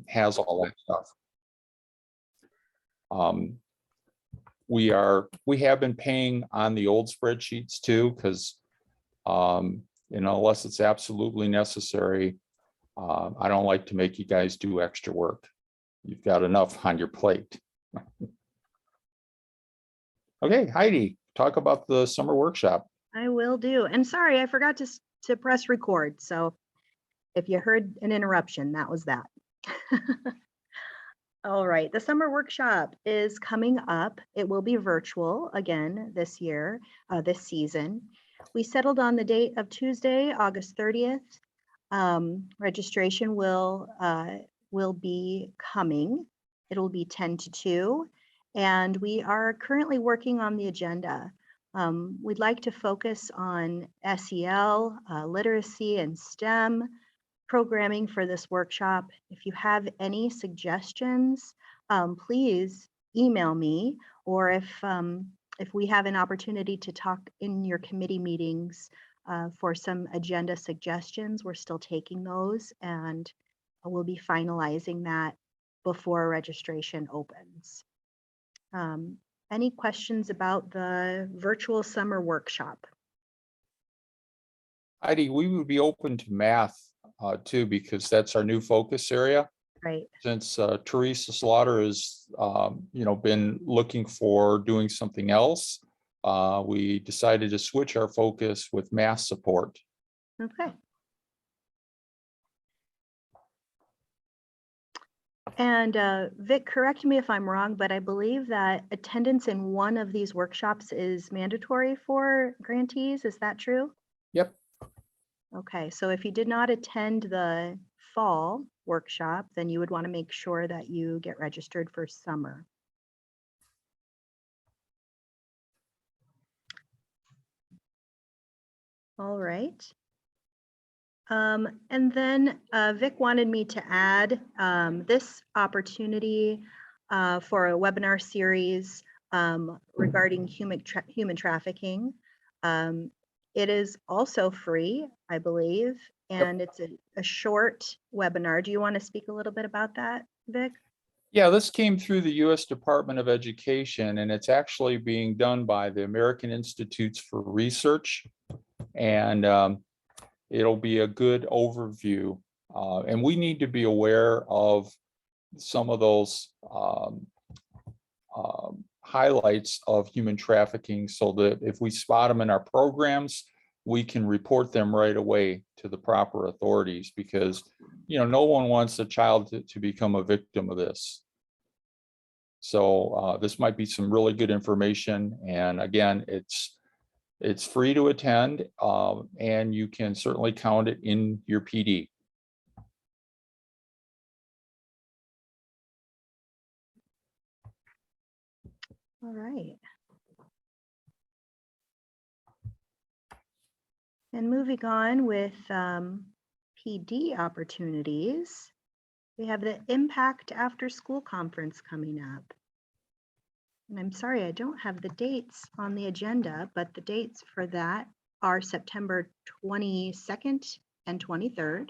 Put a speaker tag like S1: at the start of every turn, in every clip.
S1: has all that stuff. We have been paying on the old spreadsheets too, because unless it's absolutely necessary, I don't like to make you guys do extra work. You've got enough on your plate. Okay, Heidi, talk about the summer workshop.
S2: I will do. And sorry, I forgot to press record. So if you heard an interruption, that was that. All right, the summer workshop is coming up. It will be virtual again this year, this season. We settled on the date of Tuesday, August 30th. Registration will be coming. It'll be 10 to 2. And we are currently working on the agenda. We'd like to focus on SEL, literacy, and STEM programming for this workshop. If you have any suggestions, please email me, or if we have an opportunity to talk in your committee meetings for some agenda suggestions, we're still taking those, and we'll be finalizing that before registration opens. Any questions about the virtual summer workshop?
S1: Heidi, we would be open to math too, because that's our new focus area.
S2: Right.
S1: Since Teresa Slaughter has, been looking for doing something else, we decided to switch our focus with math support.
S2: Okay. And Vic, correct me if I'm wrong, but I believe that attendance in one of these workshops is mandatory for grantees. Is that true?
S1: Yep.
S2: Okay, so if you did not attend the fall workshop, then you would want to make sure that you get registered for summer. All right. And then Vic wanted me to add this opportunity for a webinar series regarding human trafficking. It is also free, I believe, and it's a short webinar. Do you want to speak a little bit about that, Vic?
S1: Yeah, this came through the U.S. Department of Education, and it's actually being done by the American Institutes for Research. And it'll be a good overview. And we need to be aware of some of those highlights of human trafficking, so that if we spot them in our programs, we can report them right away to the proper authorities, because no one wants a child to become a victim of this. So this might be some really good information. And again, it's free to attend, and you can certainly count it in your PD.
S2: All right. And moving on with PD opportunities, we have the Impact After School Conference coming up. And I'm sorry, I don't have the dates on the agenda, but the dates for that are September 22nd and 23rd.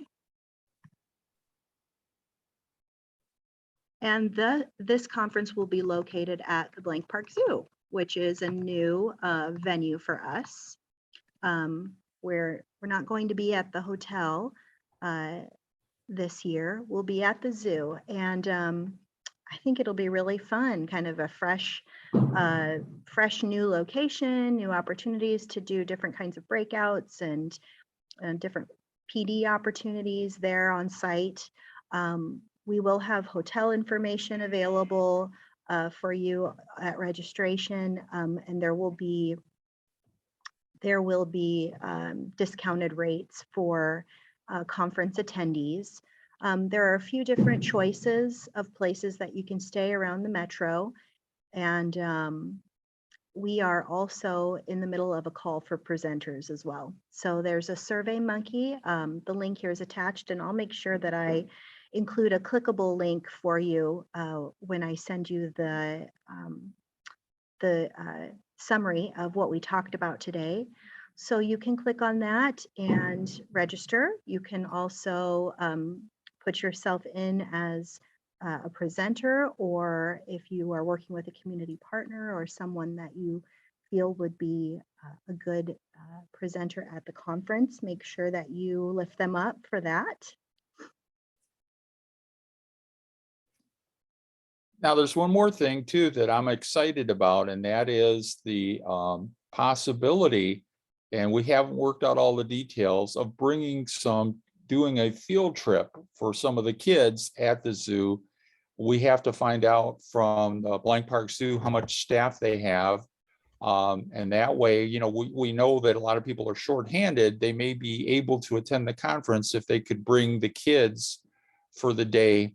S2: And this conference will be located at the Blank Park Zoo, which is a new venue for us. We're not going to be at the hotel this year. We'll be at the zoo, and I think it'll be really fun, kind of a fresh new location, new opportunities to do different kinds of breakouts and different PD opportunities there on site. We will have hotel information available for you at registration, and there will be discounted rates for conference attendees. There are a few different choices of places that you can stay around the metro, and we are also in the middle of a call for presenters as well. So there's a SurveyMonkey. The link here is attached, and I'll make sure that I include a clickable link for you when I send you the summary of what we talked about today. So you can click on that and register. You can also put yourself in as a presenter, or if you are working with a community partner or someone that you feel would be a good presenter at the conference, make sure that you lift them up for that.
S1: Now, there's one more thing too that I'm excited about, and that is the possibility, and we haven't worked out all the details, of doing a field trip for some of the kids at the zoo. We have to find out from the Blank Park Zoo how much staff they have. And that way, we know that a lot of people are shorthanded. They may be able to attend the conference if they could bring the kids for the day.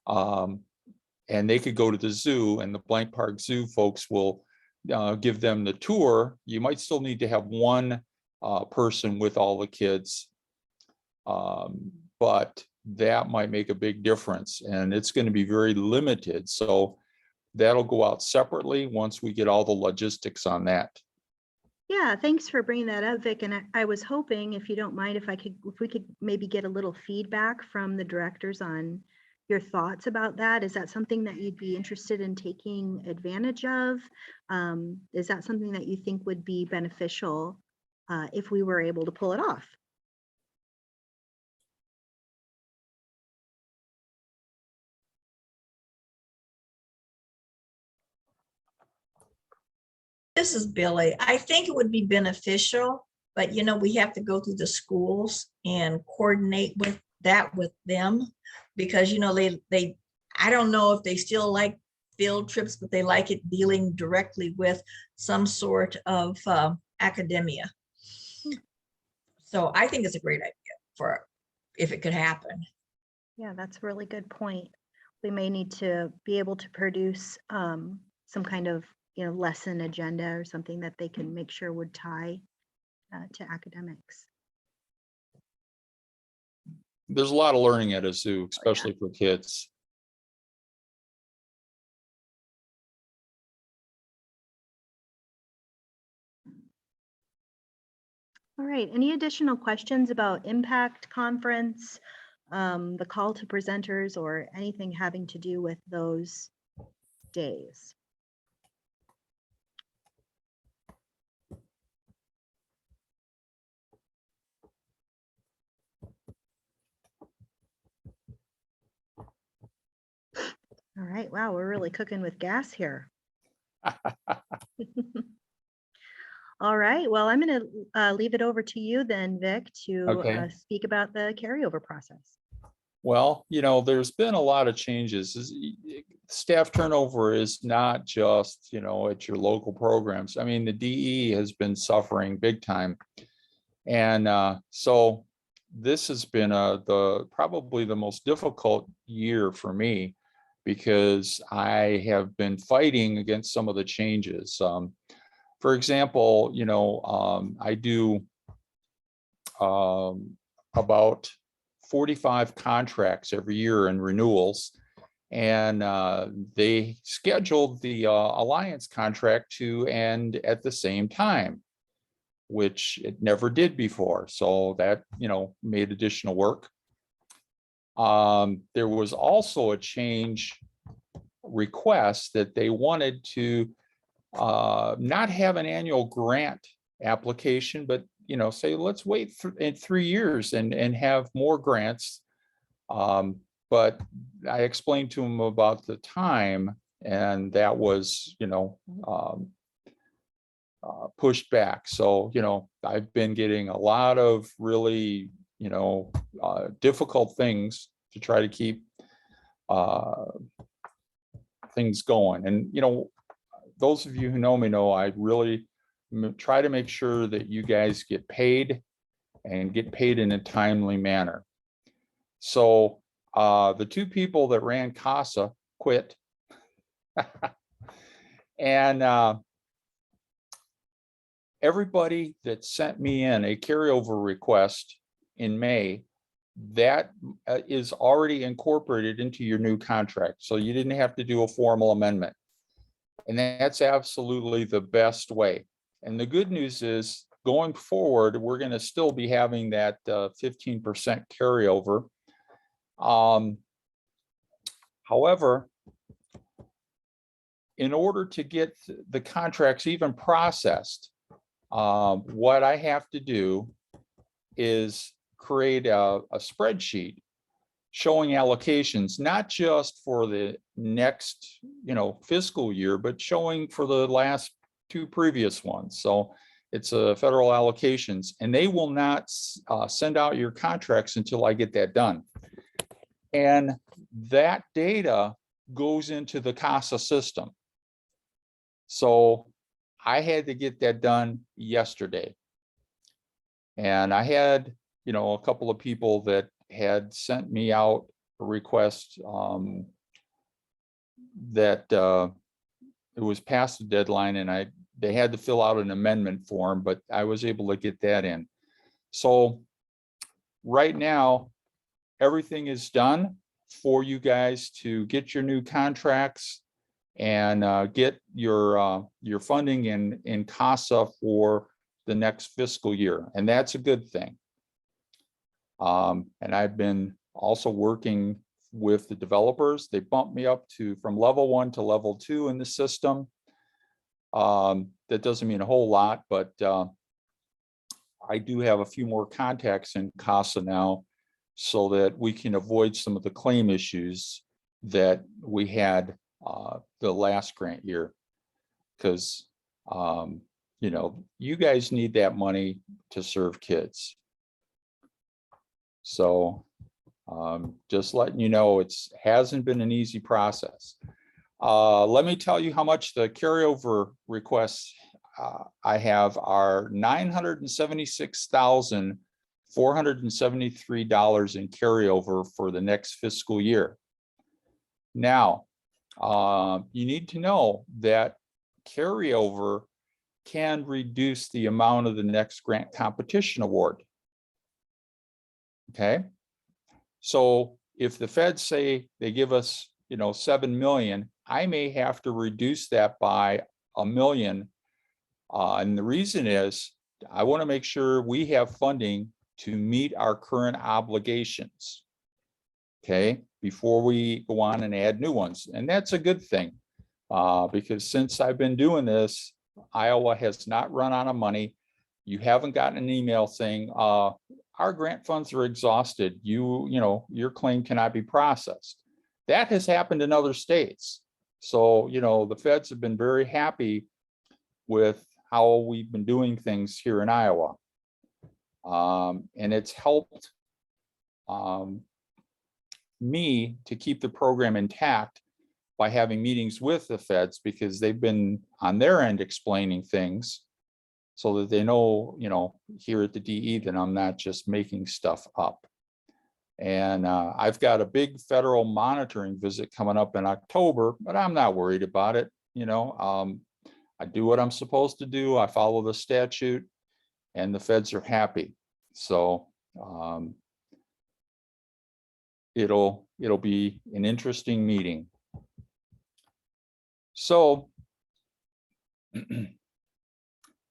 S1: And they could go to the zoo, and the Blank Park Zoo folks will give them the tour. You might still need to have one person with all the kids, but that might make a big difference, and it's going to be very limited. So that'll go out separately once we get all the logistics on that.
S2: Yeah, thanks for bringing that up, Vic. And I was hoping, if you don't mind, if we could maybe get a little feedback from the directors on your thoughts about that. Is that something that you'd be interested in taking advantage of? Is that something that you think would be beneficial if we were able to pull it off?
S3: This is Billy. I think it would be beneficial, but we have to go through the schools and coordinate with them, because I don't know if they still like field trips, but they like it dealing directly with some sort of academia. So I think it's a great idea if it could happen.
S2: Yeah, that's a really good point. We may need to be able to produce some kind of lesson agenda or something that they can make sure would tie to academics.
S1: There's a lot of learning at a zoo, especially for kids.
S2: All right, any additional questions about Impact Conference, the call to presenters, or anything having to do with those days? All right, wow, we're really cooking with gas here. All right, well, I'm going to leave it over to you then, Vic, to speak about the carryover process.
S1: Well, there's been a lot of changes. Staff turnover is not just, at your local programs. I mean, the DE has been suffering big time. And so this has been probably the most difficult year for me, because I have been fighting against some of the changes. For example, I do about 45 contracts every year in renewals, and they scheduled the Alliance contract to end at the same time, which it never did before. So that, made additional work. There was also a change request that they wanted to not have an annual grant application, but say, let's wait in 3 years and have more grants. But I explained to them about the time, and that was pushed back. So I've been getting a lot of really difficult things to try to keep things going. And those of you who know me know I really try to make sure that you guys get paid, and get paid in a timely manner. So the two people that ran CASA quit. And everybody that sent me in a carryover request in May, that is already incorporated into your new contract. So you didn't have to do a formal amendment. And that's absolutely the best way. And the good news is, going forward, we're going to still be having that 15% carryover. However, in order to get the contracts even processed, what I have to do is create a spreadsheet showing allocations, not just for the next, fiscal year, but showing for the last two previous ones. So it's a federal allocations, and they will not send out your contracts until I get that done. And that data goes into the CASA system. So I had to get that done yesterday. And I had, a couple of people that had sent me out a request that it was past the deadline, and they had to fill out an amendment form, but I was able to get that in. So right now, everything is done for you guys to get your new contracts and get your funding in CASA for the next fiscal year, and that's a good thing. And I've been also working with the developers. They bumped me up from level 1 to level 2 in the system. That doesn't mean a whole lot, but I do have a few more contacts in CASA now, so that we can avoid some of the claim issues that we had the last grant year. Because you guys need that money to serve kids. So just letting you know, it hasn't been an easy process. Let me tell you how much the carryover requests I have are $976,473 in carryover for the next fiscal year. Now, you need to know that carryover can reduce the amount of the next grant competition award. Okay, so if the feds say they give us, 7 million, I may have to reduce that by $1 million. And the reason is I want to make sure we have funding to meet our current obligations. Okay, before we go on and add new ones. And that's a good thing, because since I've been doing this, Iowa has not run out of money. You haven't gotten an email saying, our grant funds are exhausted. Your claim cannot be processed. That has happened in other states. So, the feds have been very happy with how we've been doing things here in Iowa. And it's helped me to keep the program intact by having meetings with the feds, because they've been on their end explaining things so that they know, here at the DE that I'm not just making stuff up. And I've got a big federal monitoring visit coming up in October, but I'm not worried about it. I do what I'm supposed to do. I follow the statute, and the feds are happy. So it'll be an interesting meeting. So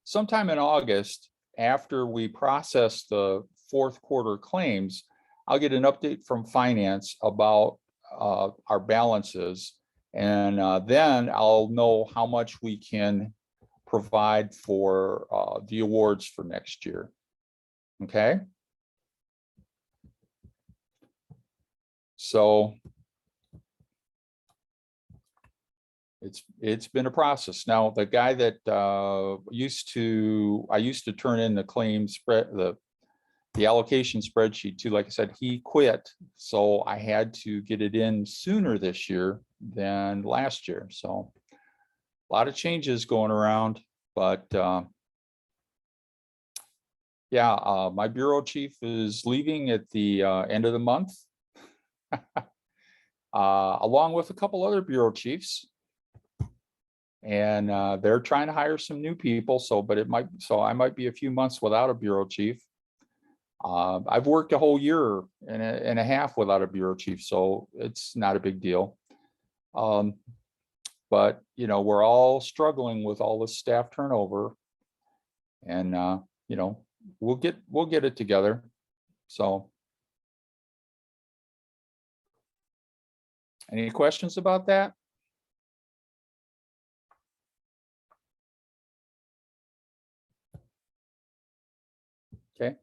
S1: sometime in August, after we process the fourth quarter claims, I'll get an update from finance about our balances, and then I'll know how much we can provide for the awards for next year. Okay. So it's been a process. Now, the guy that I used to turn in the claim spread, the allocation spreadsheet to, like I said, he quit. So I had to get it in sooner this year than last year. So a lot of changes going around, but yeah, my bureau chief is leaving at the end of the month, along with a couple other bureau chiefs. And they're trying to hire some new people. So I might be a few months without a bureau chief. I've worked a whole year and a half without a bureau chief, so it's not a big deal. But we're all struggling with all this staff turnover, and we'll get it together. So Any questions about that? Okay.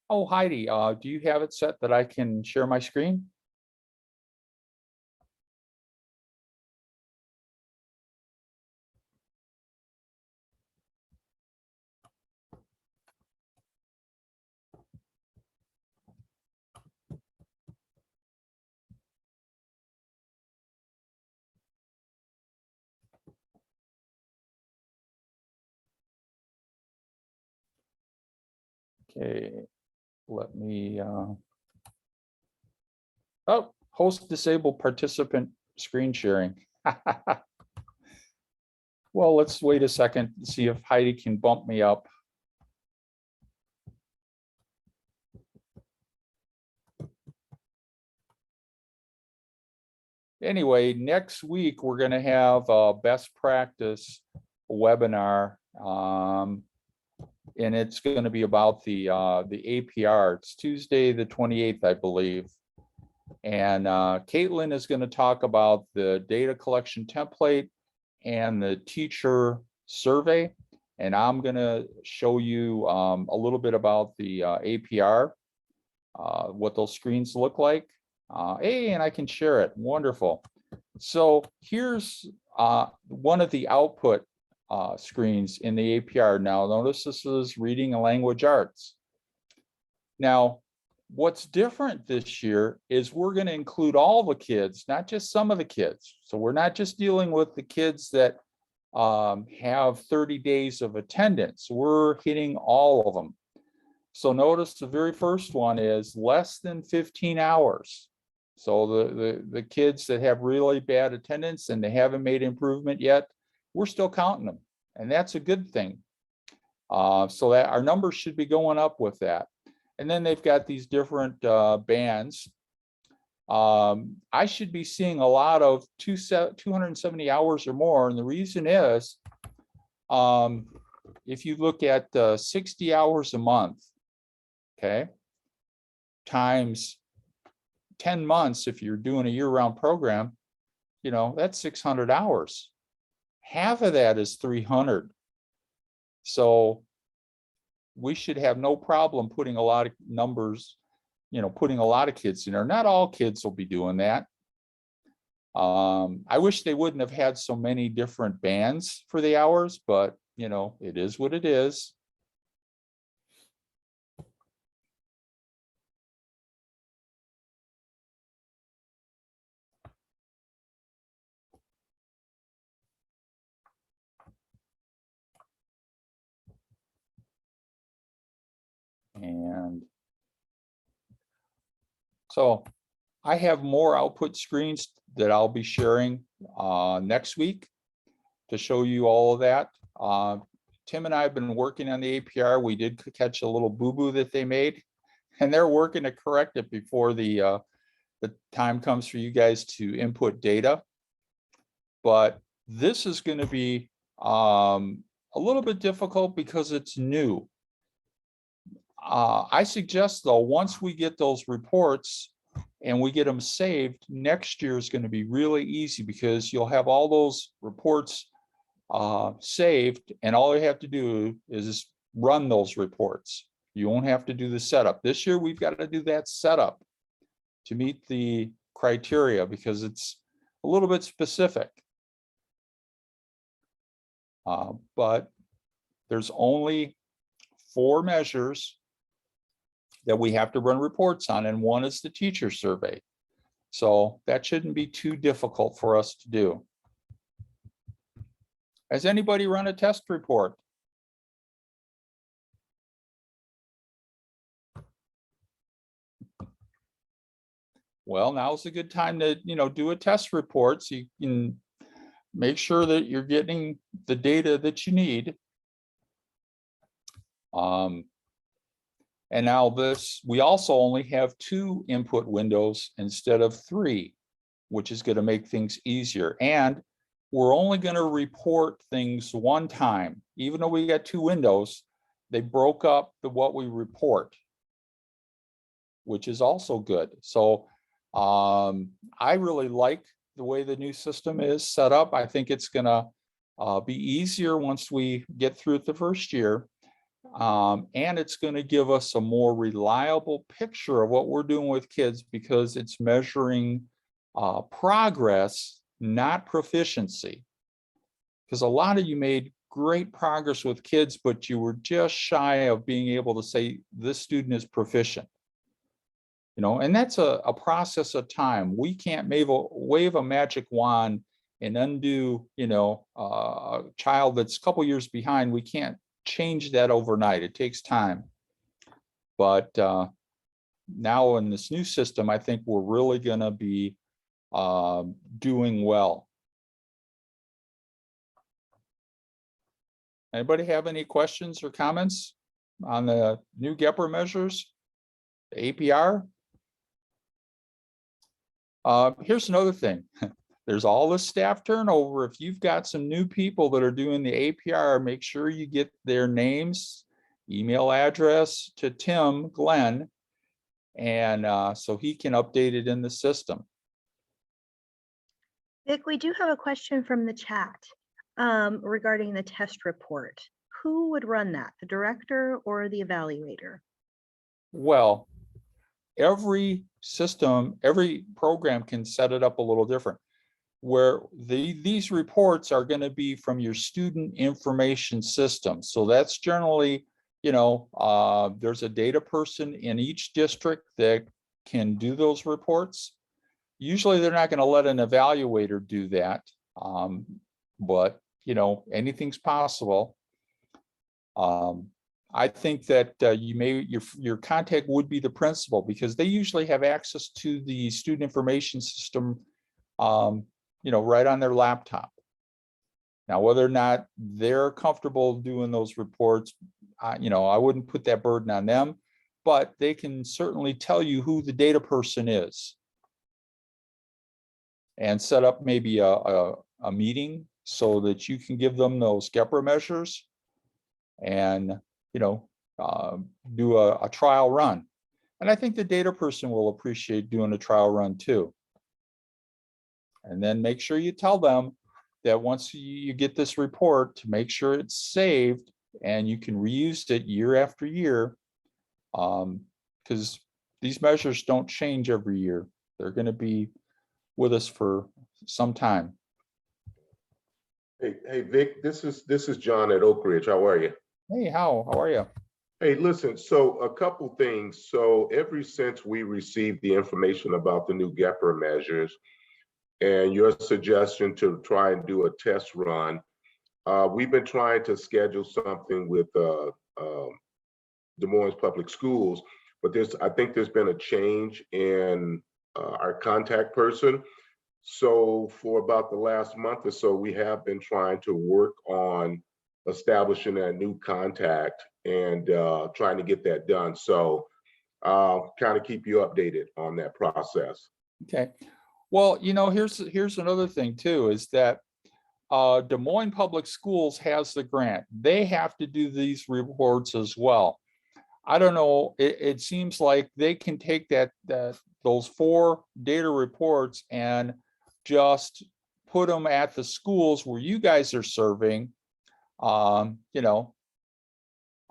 S1: Oh, Heidi, do you have it set that I can share my screen? Okay, let me, oh, host disabled participant screen sharing. Well, let's wait a second to see if Heidi can bump me up. Anyway, next week, we're gonna have a best practice webinar. And it's gonna be about the APR. It's Tuesday, the 28th, I believe. And Caitlin is gonna talk about the data collection template and the teacher survey. And I'm gonna show you a little bit about the APR, what those screens look like. Hey, and I can share it. Wonderful. So here's one of the output screens in the APR. Now, notice this is reading and language arts. Now, what's different this year is we're going to include all the kids, not just some of the kids. So we're not just dealing with the kids that have 30 days of attendance. We're hitting all of them. So notice the very first one is less than 15 hours. So the kids that have really bad attendance and they haven't made improvement yet, we're still counting them. And that's a good thing. So that our numbers should be going up with that. And then they've got these different bands. I should be seeing a lot of 270 hours or more. And the reason is, if you look at 60 hours a month, okay, times 10 months, if you're doing a year-round program, you know, that's 600 hours. Half of that is 300. So we should have no problem putting a lot of numbers, you know, putting a lot of kids in there. Not all kids will be doing that. I wish they wouldn't have had so many different bands for the hours, but you know, it is what it is. And so I have more output screens that I'll be sharing next week to show you all of that. Tim and I have been working on the APR. We did catch a little boo-boo that they made, and they're working to correct it before the time comes for you guys to input data. But this is going to be a little bit difficult because it's new. I suggest though, once we get those reports and we get them saved, next year is going to be really easy because you'll have all those reports saved, and all you have to do is run those reports. You won't have to do the setup. This year we've got to do that setup to meet the criteria because it's a little bit specific. But there's only 4 measures that we have to run reports on, and one is the teacher survey. So that shouldn't be too difficult for us to do. Has anybody run a test report? Well, now's a good time to, you know, do a test report so you can make sure that you're getting the data that you need. And now this, we also only have 2 input windows instead of 3, which is going to make things easier. And we're only going to report things one time. Even though we got 2 windows, they broke up what we report, which is also good. So I really like the way the new system is set up. I think it's gonna be easier once we get through it the first year. And it's gonna give us a more reliable picture of what we're doing with kids because it's measuring progress, not proficiency. Because a lot of you made great progress with kids, but you were just shy of being able to say this student is proficient. You know, and that's a process of time. We can't wave a magic wand and undo, you know, a child that's a couple years behind. We can't change that overnight. It takes time. But now in this new system, I think we're really going to be doing well. Anybody have any questions or comments on the new GEPR measures, the APR? Here's another thing. There's all this staff turnover. If you've got some new people that are doing the APR, make sure you get their names, email address to Tim Glenn, and so he can update it in the system.
S2: Vic, we do have a question from the chat regarding the test report. Who would run that, the director or the evaluator?
S1: Well, every system, every program can set it up a little different. Where these reports are going to be from your student information system. So that's generally, you know, there's a data person in each district that can do those reports. Usually they're not going to let an evaluator do that, but you know, anything's possible. I think that your contact would be the principal because they usually have access to the student information system, you know, right on their laptop. Now, whether or not they're comfortable doing those reports, you know, I wouldn't put that burden on them, but they can certainly tell you who the data person is and set up maybe a meeting so that you can give them those GEPR measures and, you know, do a trial run. And I think the data person will appreciate doing a trial run too. And then make sure you tell them that once you get this report, to make sure it's saved and you can reuse it year after year, because these measures don't change every year. They're going to be with us for some time.
S4: Hey, Vic, this is John at Oak Ridge. How are you?
S1: Hey, how are you?
S4: Hey, listen, so a couple things. So ever since we received the information about the new GEPR measures and your suggestion to try and do a test run, we've been trying to schedule something with Des Moines Public Schools, but I think there's been a change in our contact person. So for about the last month or so, we have been trying to work on establishing a new contact and trying to get that done. So kind of keep you updated on that process.
S1: Okay. Well, you know, here's another thing too, is that Des Moines Public Schools has the grant. They have to do these reports as well. I don't know, it seems like they can take those 4 data reports and just put them at the schools where you guys are serving. You know,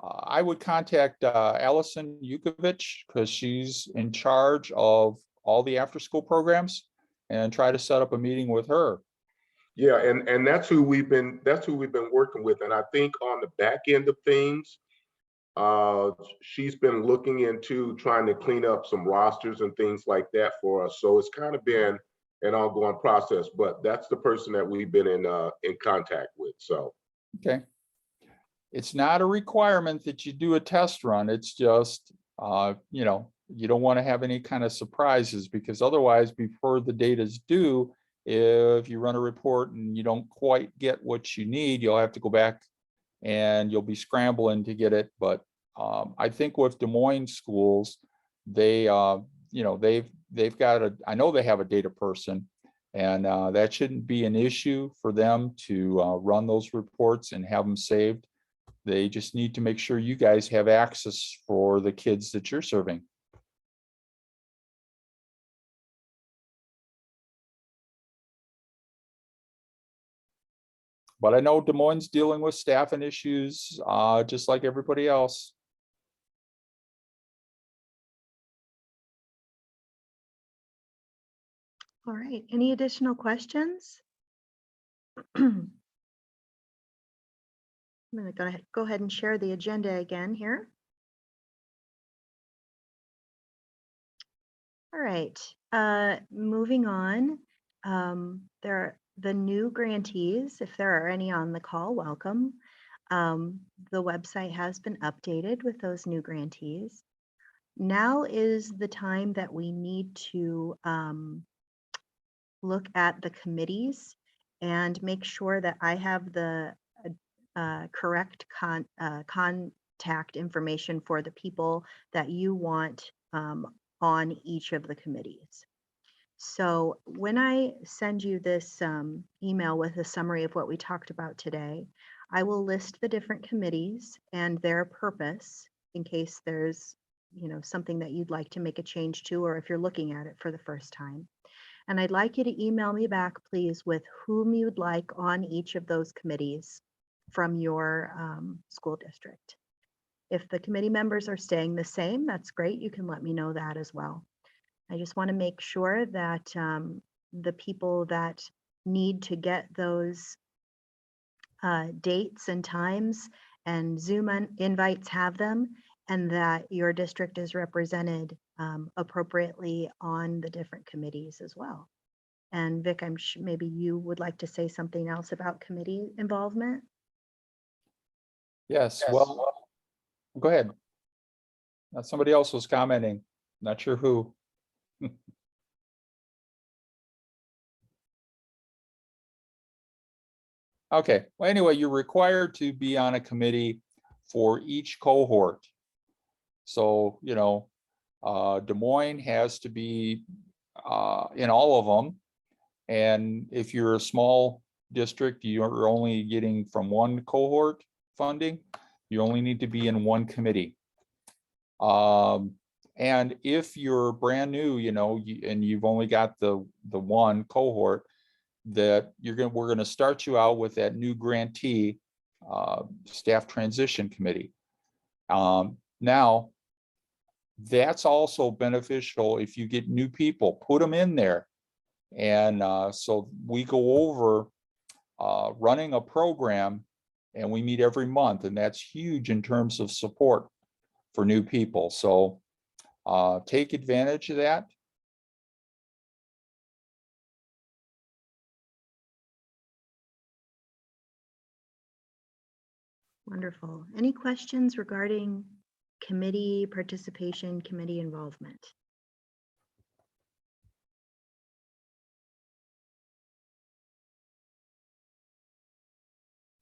S1: I would contact Allison Yukovich because she's in charge of all the after-school programs and try to set up a meeting with her.
S4: Yeah, and that's who we've been working with. And I think on the back end of things, she's been looking into trying to clean up some rosters and things like that for us. So it's kind of been an ongoing process, but that's the person that we've been in contact with. So
S1: okay, it's not a requirement that you do a test run. It's just you know, you don't want to have any kind of surprises because otherwise, before the data's due, if you run a report and you don't quite get what you need, you'll have to go back and you'll be scrambling to get it. But I think with Des Moines schools, they you know, they've got I know they have a data person, and that shouldn't be an issue for them to run those reports and have them saved. They just need to make sure you guys have access for the kids that you're serving. But I know Des Moines dealing with staffing issues, just like everybody else.
S2: All right, any additional questions? I'm going to go ahead and share the agenda again here. All right, moving on. There are the new grantees, if there are any on the call, welcome. The website has been updated with those new grantees. Now is the time that we need to look at the committees and make sure that I have the correct contact information for the people that you want on each of the committees. So when I send you this email with a summary of what we talked about today, I will list the different committees and their purpose in case there's, something that you'd like to make a change to, or if you're looking at it for the first time. And I'd like you to email me back, please, with whom you'd like on each of those committees from your school district. If the committee members are staying the same, that's great. You can let me know that as well. I just want to make sure that the people that need to get those dates and times and Zoom invites have them, and that your district is represented appropriately on the different committees as well. And Vic, I'm sure maybe you would like to say something else about committee involvement.
S1: Yes, well, go ahead. Somebody else was commenting, not sure who. Okay, well, anyway, you're required to be on a committee for each cohort. So, Des Moines has to be in all of them. And if you're a small district, you're only getting from one cohort funding, you only need to be in one committee. And if you're brand new, and you've only got the one cohort, that we're gonna start you out with that new grantee staff transition committee. Now, that's also beneficial if you get new people, put them in there. And so we go over running a program, and we meet every month, and that's huge in terms of support for new people. So take advantage of that.
S2: Wonderful. Any questions regarding committee participation, committee involvement?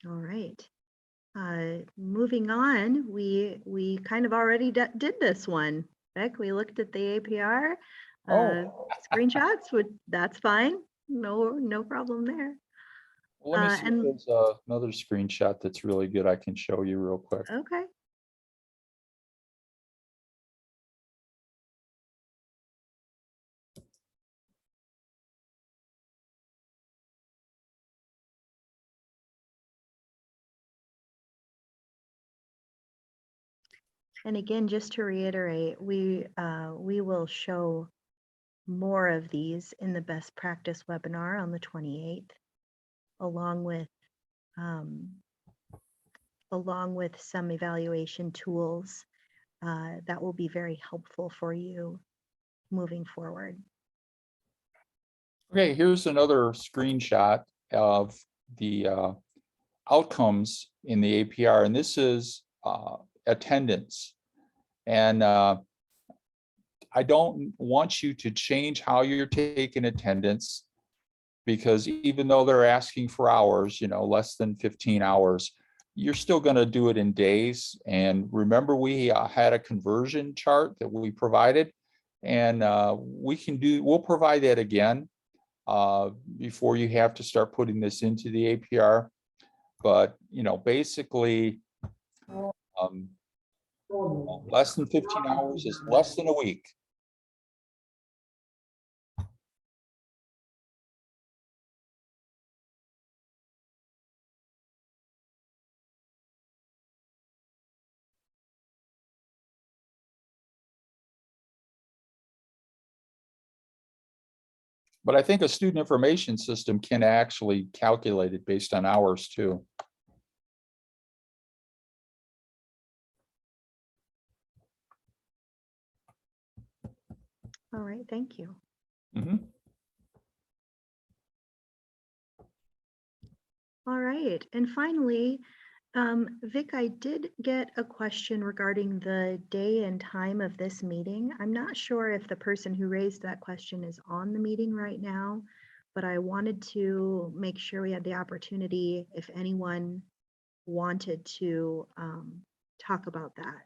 S2: All right. Moving on, we kind of already did this one. Beck, we looked at the APR screenshots. That's fine. No problem there.
S1: Let me see
S2: and-
S1: if there's another screenshot that's really good I can show you real quick.
S2: Okay. And again, just to reiterate, we will show more of these in the best practice webinar on the 28th, along with some evaluation tools that will be very helpful for you moving forward.
S1: Okay, here's another screenshot of the outcomes in the APR, and this is attendance. And I don't want you to change how you're taking attendance, because even though they're asking for hours, less than 15 hours, you're still going to do it in days. And remember, we had a conversion chart that we provided, and we'll provide that again before you have to start putting this into the APR. But, basically, less than 15 hours is less than a week. But I think a student information system can actually calculate it based on hours too.
S2: All right, thank you.
S1: Mhm.
S2: All right, and finally, Vic, I did get a question regarding the day and time of this meeting. I'm not sure if the person who raised that question is on the meeting right now, but I wanted to make sure we had the opportunity if anyone wanted to talk about that.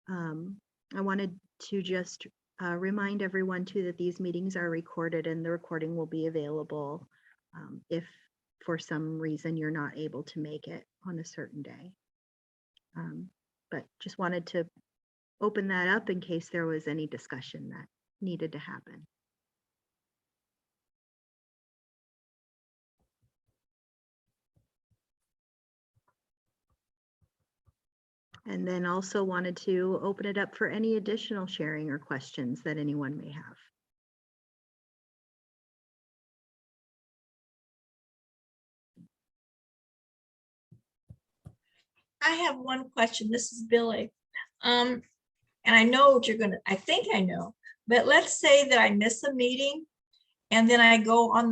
S2: I wanted to just remind everyone too that these meetings are recorded and the recording will be available if for some reason you're not able to make it on a certain day. But just wanted to open that up in case there was any discussion that needed to happen. And then also wanted to open it up for any additional sharing or questions that anyone may have.
S3: I have one question. This is Billy. And I know what you're gonna, I think I know, but let's say that I miss a meeting and then I go on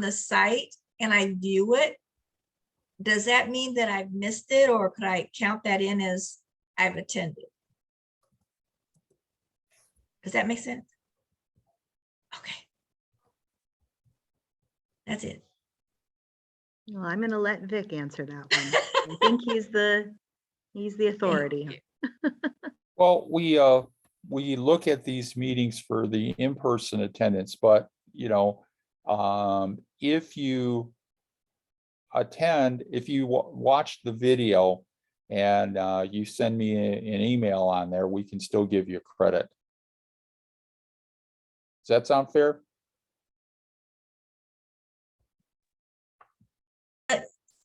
S3: the site and I view it. Does that mean that I've missed it, or could I count that in as I've attended? Does that make sense? Okay. That's it.
S2: Well, I'm going to let Vic answer that one. I think he's the authority.
S1: Well, we look at these meetings for the in-person attendance, but if you attend, if you watch the video and you send me an email on there, we can still give you credit. Does that sound fair?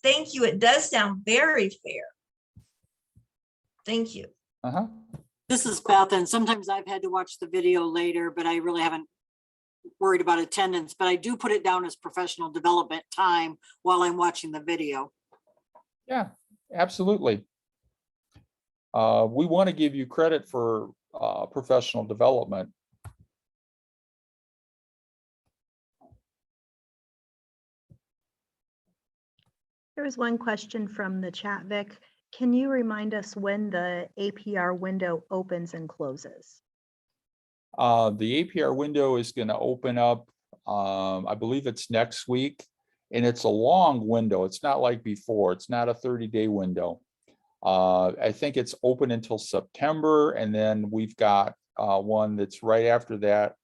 S3: Thank you. It does sound very fair. Thank you.
S1: Uh-huh.
S5: This is Beth, and sometimes I've had to watch the video later, but I really haven't worried about attendance, but I do put it down as professional development time while I'm watching the video.
S1: Yeah, absolutely. We want to give you credit for professional development.
S2: There was one question from the chat, Vic. Can you remind us when the APR window opens and closes?
S1: The APR window is going to open up, I believe it's next week, and it's a long window. It's not like before. It's not a 30-day window. I think it's open until September, and then we've got one that's right after that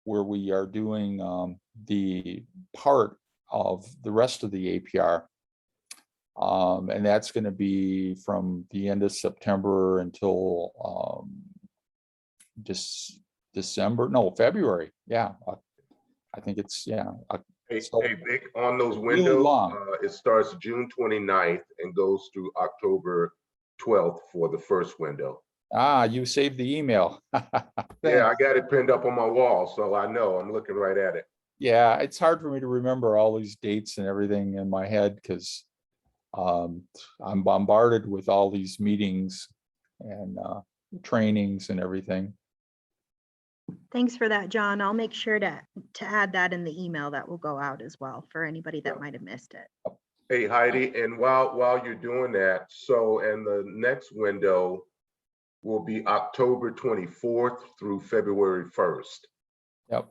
S1: where we are doing the part of the rest of the APR. And that's going to be from the end of September until February. Yeah, I think it's, yeah.
S4: Hey,
S1: So-
S4: hey, Vic, on those
S1: Really
S4: windows,
S1: long.
S4: it starts June 29th and goes through October 12th for the first window.
S1: You saved the email.
S4: Yeah, I got it pinned up on my wall, so I know, I'm looking right at it.
S1: Yeah, it's hard for me to remember all these dates and everything in my head because I'm bombarded with all these meetings and trainings and everything.
S2: Thanks for that, John. I'll make sure to add that in the email that will go out as well for anybody that might have missed it.
S4: Hey, Heidi, and while you're doing that, so, and the next window will be October 24th through February 1st.
S1: Yep.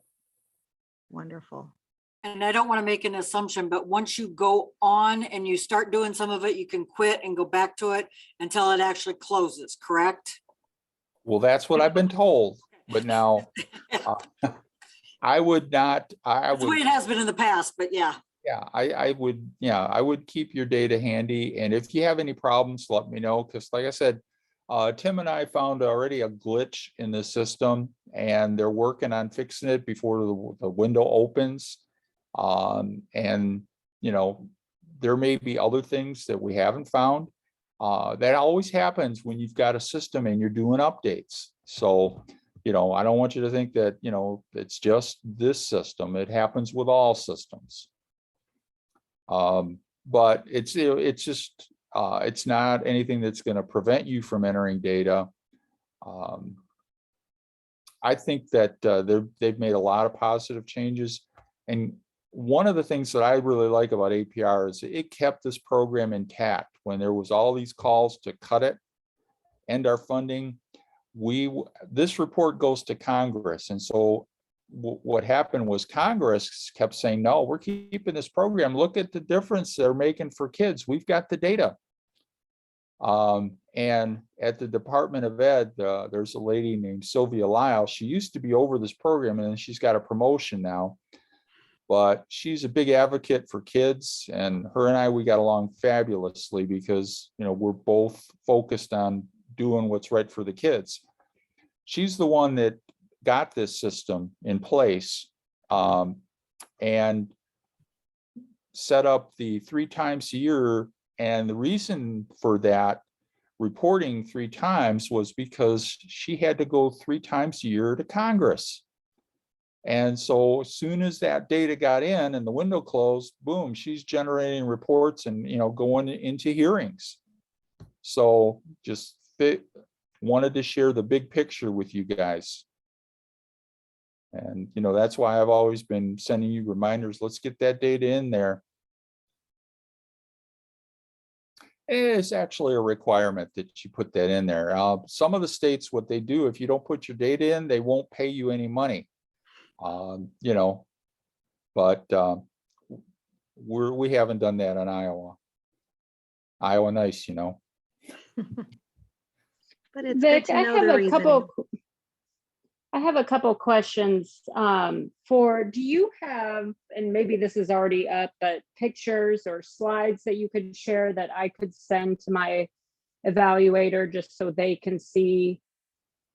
S2: Wonderful.
S5: And I don't want to make an assumption, but once you go on and you start doing some of it, you can quit and go back to it until it actually closes, correct?
S1: Well, that's what I've been told, but now I would not, I
S5: That's the way
S1: would,
S5: it has been in the past, but yeah.
S1: yeah, I would keep your data handy. And if you have any problems, let me know. Because like I said, Tim and I found already a glitch in the system and they're working on fixing it before the window opens. And there may be other things that we haven't found. That always happens when you've got a system and you're doing updates. So you know, I don't want you to think that, you know, it's just this system. It happens with all systems. But it's, you know, it's just, it's not anything that's going to prevent you from entering data. I think that they've made a lot of positive changes. And one of the things that I really like about APR is it kept this program intact when there was all these calls to cut it, end our funding. This report goes to Congress. And so what happened was Congress kept saying, no, we're keeping this program. Look at the difference they're making for kids. We've got the data. And at the Department of Ed, there's a lady named Sylvia Lyle. She used to be over this program, and then she's got a promotion now. But she's a big advocate for kids, and her and I, we got along fabulously because, you know, we're both focused on doing what's right for the kids. She's the one that got this system in place, and set up the 3 times a year. And the reason for that reporting 3 times was because she had to go 3 times a year to Congress. And so as soon as that data got in and the window closed, boom, she's generating reports and, you know, going into hearings. So just wanted to share the big picture with you guys. And, you know, that's why I've always been sending you reminders. Let's get that data in there. It's actually a requirement that you put that in there. Some of the states, what they do, if you don't put your data in, they won't pay you any money. You know, but we haven't done that in Iowa. Iowa nice, you know.
S2: But it's good
S6: Vic,
S2: to
S6: I
S2: know
S6: have
S2: the
S6: a
S2: reason.
S6: couple questions. Do you have, and maybe this is already up, but pictures or slides that you could share that I could send to my evaluator just so they can see,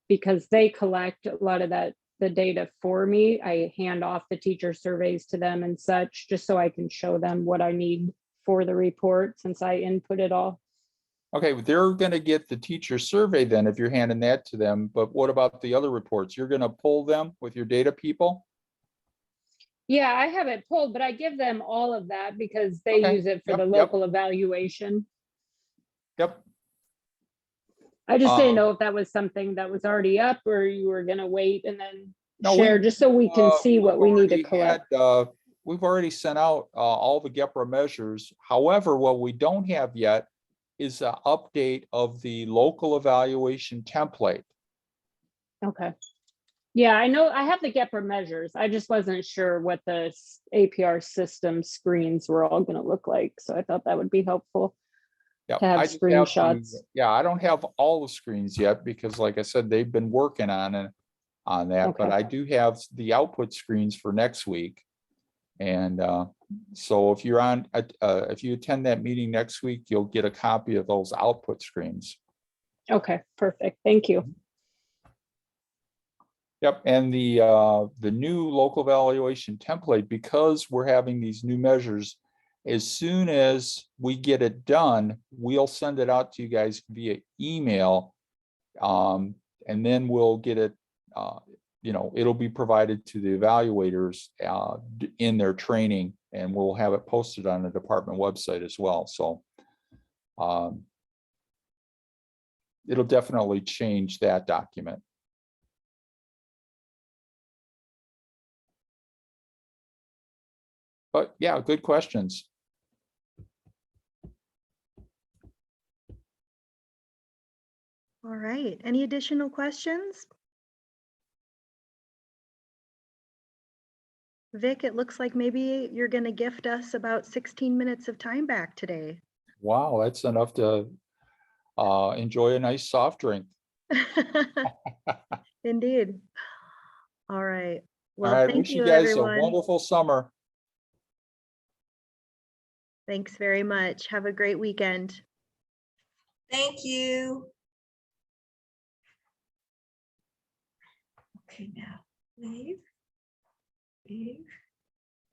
S6: because they collect a lot of the data for me. I hand off the teacher surveys to them and such, just so I can show them what I need for the report since I input it all.
S1: Okay, they're going to get the teacher survey then if you're handing that to them. But what about the other reports? You're going to pull them with your data people?
S6: Yeah, I have it pulled, but I give them all of that because they
S1: Okay.
S6: use it for
S1: Yep,
S6: the
S1: yep.
S6: local evaluation.
S1: Yep.
S6: I just didn't
S1: Um,
S6: know if that was something that was already up or you were gonna wait and then
S1: No,
S6: share, just so we can see what we need to collect.
S1: We've already sent out all the GEPRA measures. However, what we don't have yet is an update of the local evaluation template.
S6: Okay. Yeah, I know I have the GEPRA measures. I just wasn't sure what the APR system screens were all gonna look like. So I thought that would be helpful
S1: Yeah,
S6: to have
S1: I just
S6: screenshots.
S1: yeah, I don't have all the screens yet because like I said, they've been working on that, but
S6: Okay.
S1: I do have the output screens for next week. And so if you're on, if you attend that meeting next week, you'll get a copy of those output screens.
S6: Okay, perfect. Thank you.
S1: Yep, and the new local evaluation template, because we're having these new measures, as soon as we get it done, we'll send it out to you guys via email. And then we'll get it, you know, it'll be provided to the evaluators in their training, and we'll have it posted on the department website as well. So it'll definitely change that document. But yeah, good questions.
S2: All right. Any additional questions? Vic, it looks like maybe you're going to gift us about 16 minutes of time back today.
S1: Wow, that's enough to enjoy a nice soft drink.
S2: Indeed. All right.
S1: All
S2: Well,
S1: right,
S2: thank
S1: wish you
S2: you,
S1: guys a
S2: everyone.
S1: wonderful summer.
S2: Thanks very much. Have a great weekend.
S3: Thank you. Okay, now leave.